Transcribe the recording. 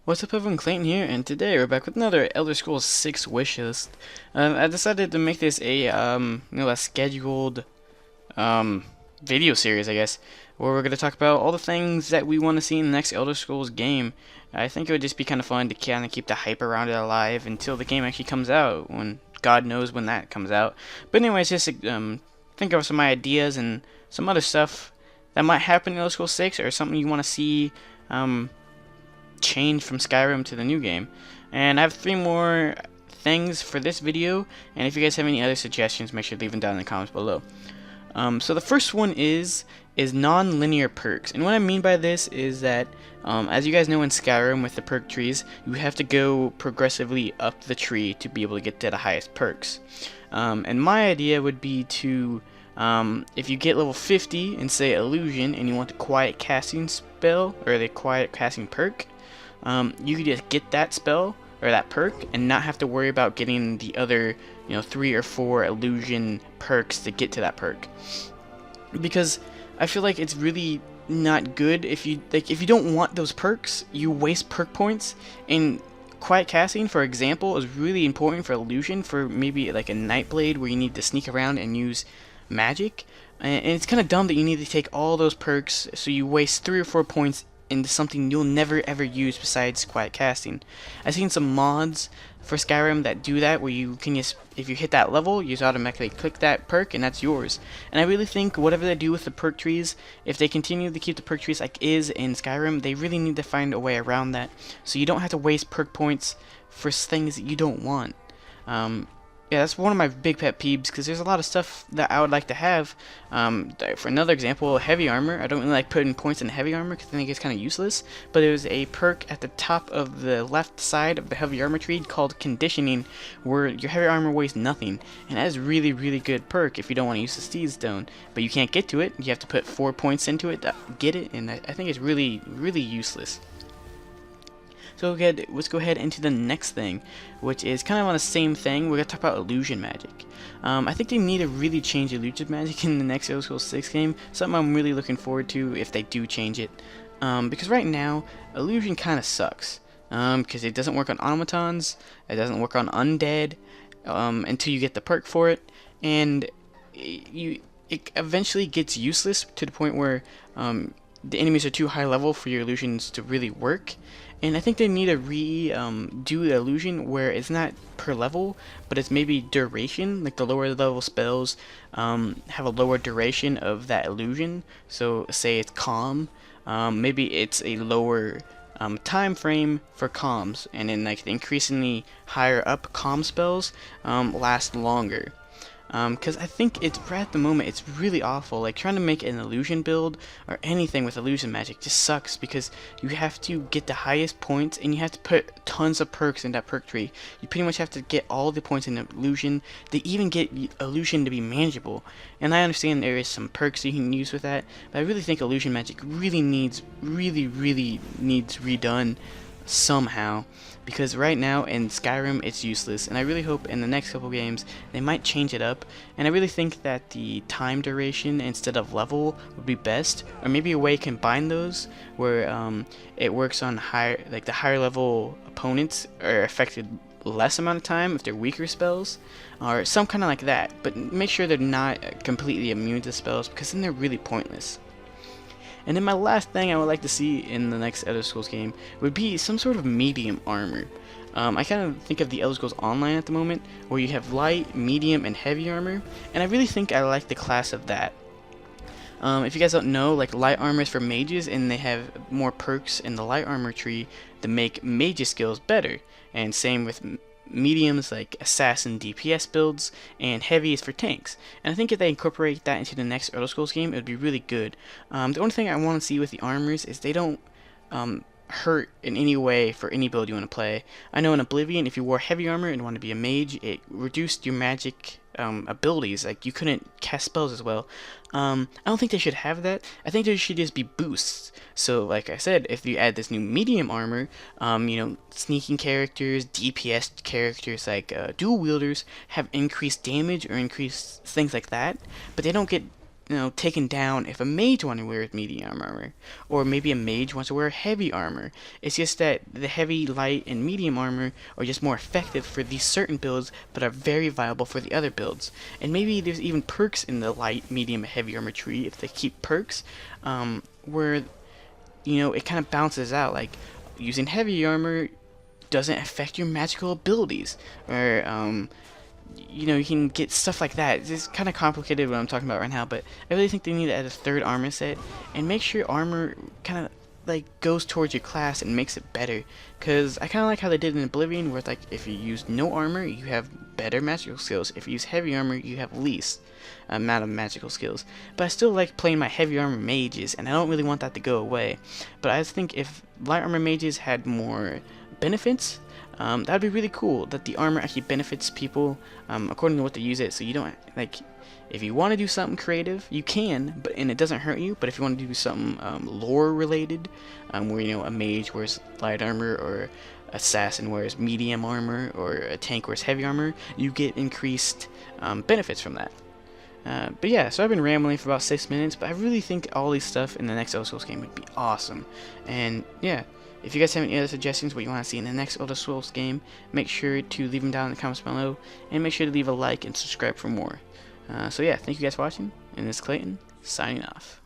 What's up everyone, Clayton here, and today we're back with another Elder Scrolls 6 wishlist. I decided to make this a scheduled um, video series, I guess, where we're going to talk about all the things that we want to see in the next Elder Scrolls game. I think it would just be kind of fun to kind of keep the hype around it alive until the game actually comes out, when God knows when that comes out. But anyways, just think of some ideas and some other stuff that might happen in Elder Scrolls 6, or something you want to see change from Skyrim to the new game. And I have 3 more things for this video, and if you guys have any other suggestions, make sure to leave them down in the comments below. So the first one is non-linear perks, and what I mean by this is that as you guys know, in Skyrim with the perk trees, you have to go progressively up the tree to be able to get to the highest perks. And my idea would be to if you get level 50 and say illusion and you want the quiet casting spell or the quiet casting perk, you could just get that spell or that perk and not have to worry about getting the other 3 or 4 illusion perks to get to that perk, because I feel like it's really not good if you don't want those perks, you waste perk points. And quiet casting, for example, is really important for illusion, for maybe like a Nightblade where you need to sneak around and use magic, and it's kind of dumb that you need to take all those perks, so you waste 3 or 4 points into something you'll never ever use besides quiet casting. I've seen some mods for Skyrim that do that, where you can just, if you hit that level, you just automatically click that perk and that's yours. And I really think whatever they do with the perk trees, if they continue to keep the perk trees like is in Skyrim, they really need to find a way around that, so you don't have to waste perk points for things that you don't want. Yeah, that's one of my big pet peeves, because there's a lot of stuff that I would like to have. For another example, heavy armor. I don't really like putting points in heavy armor because I think it's kind of useless. But there's a perk at the top of the left side of the heavy armor tree called conditioning, where your heavy armor weighs nothing, and that is really, really good perk if you don't want to use the Steed Stone. But you can't get to it. You have to put 4 points into it to get it, and I think it's really, really useless. So let's go ahead into the next thing, which is kind of on the same thing. We're going to talk about illusion magic. I think they need to really change illusion magic in the next Elder Scrolls 6 game, something I'm really looking forward to if they do change it. Because right now, illusion kind of sucks, because it doesn't work on automatons, it doesn't work on undead, until you get the perk for it, and it eventually gets useless to the point where the enemies are too high level for your illusions to really work. And I think they need to do the illusion where it's not per level, but it's maybe duration. Like the lower level spells have a lower duration of that illusion. So say it's calm, maybe it's a lower time frame for calms, and then like the increasingly higher up calm spells last longer. Because I think it's right at the moment it's really awful. Like trying to make an illusion build or anything with illusion magic just sucks, because you have to get the highest points and you have to put tons of perks in that perk tree. You pretty much have to get all the points in illusion to even get illusion to be manageable. And I understand there is some perks you can use with that, but I really think illusion magic really needs redone somehow, because right now in Skyrim it's useless, and I really hope in the next couple games they might change it up. And I really think that the time duration instead of level would be best, or maybe a way to combine those where it works on the higher level opponents are affected less amount of time if they're weaker spells, or some kind of like that, but make sure they're not completely immune to spells, because then they're really pointless. And then my last thing I would like to see in the next Elder Scrolls game would be some sort of medium armor. I kind of think of the Elder Scrolls Online at the moment, where you have light, medium, and heavy armor, and I really think I like the class of that. If you guys don't know, like light armor is for mages, and they have more perks in the light armor tree to make mage skills better, and same with mediums like assassin DPS builds, and heavy is for tanks. And I think if they incorporate that into the next Elder Scrolls game, it would be really good. The only thing I want to see with the armors is they don't hurt in any way for any build you want to play. I know in Oblivion, if you wore heavy armor and wanted to be a mage, it reduced your magic abilities. Like you couldn't cast spells as well. I don't think they should have that. I think there should just be boosts. So like I said, if you add this new medium armor, sneaking characters, DPS characters like dual wielders have increased damage or increased things like that, but they don't get taken down if a mage wants to wear medium armor, or maybe a mage wants to wear heavy armor. It's just that the heavy, light, and medium armor are just more effective for these certain builds, but are very viable for the other builds. And maybe there's even perks in the light, medium, and heavy armor tree if they keep perks, where it kind of balances out. Like using heavy armor doesn't affect your magical abilities, or you can get stuff like that. It's kind of complicated what I'm talking about right now, but I really think they need to add a third armor set and make sure armor kind of like goes towards your class and makes it better. Cause I kind of like how they did in Oblivion, where like if you use no armor, you have better magical skills. If you use heavy armor, you have least amount of magical skills. But I still like playing my heavy armor mages, and I don't really want that to go away. But I just think if light armor mages had more benefits, that would be really cool, that the armor actually benefits people according to what they use it. So you don't, like, if you want to do something creative, you can, and it doesn't hurt you. But if you want to do something lore related, where a mage wears light armor, or assassin wears medium armor, or a tank wears heavy armor, you get increased benefits from that. But yeah, so I've been rambling for about 6 minutes, but I really think all these stuff in the next Elder Scrolls game would be awesome. And yeah, if you guys have any other suggestions what you want to see in the next Elder Scrolls game, make sure to leave them down in the comments below, and make sure to leave a like and subscribe for more. So yeah, thank you guys for watching, and this is Clayton, signing off.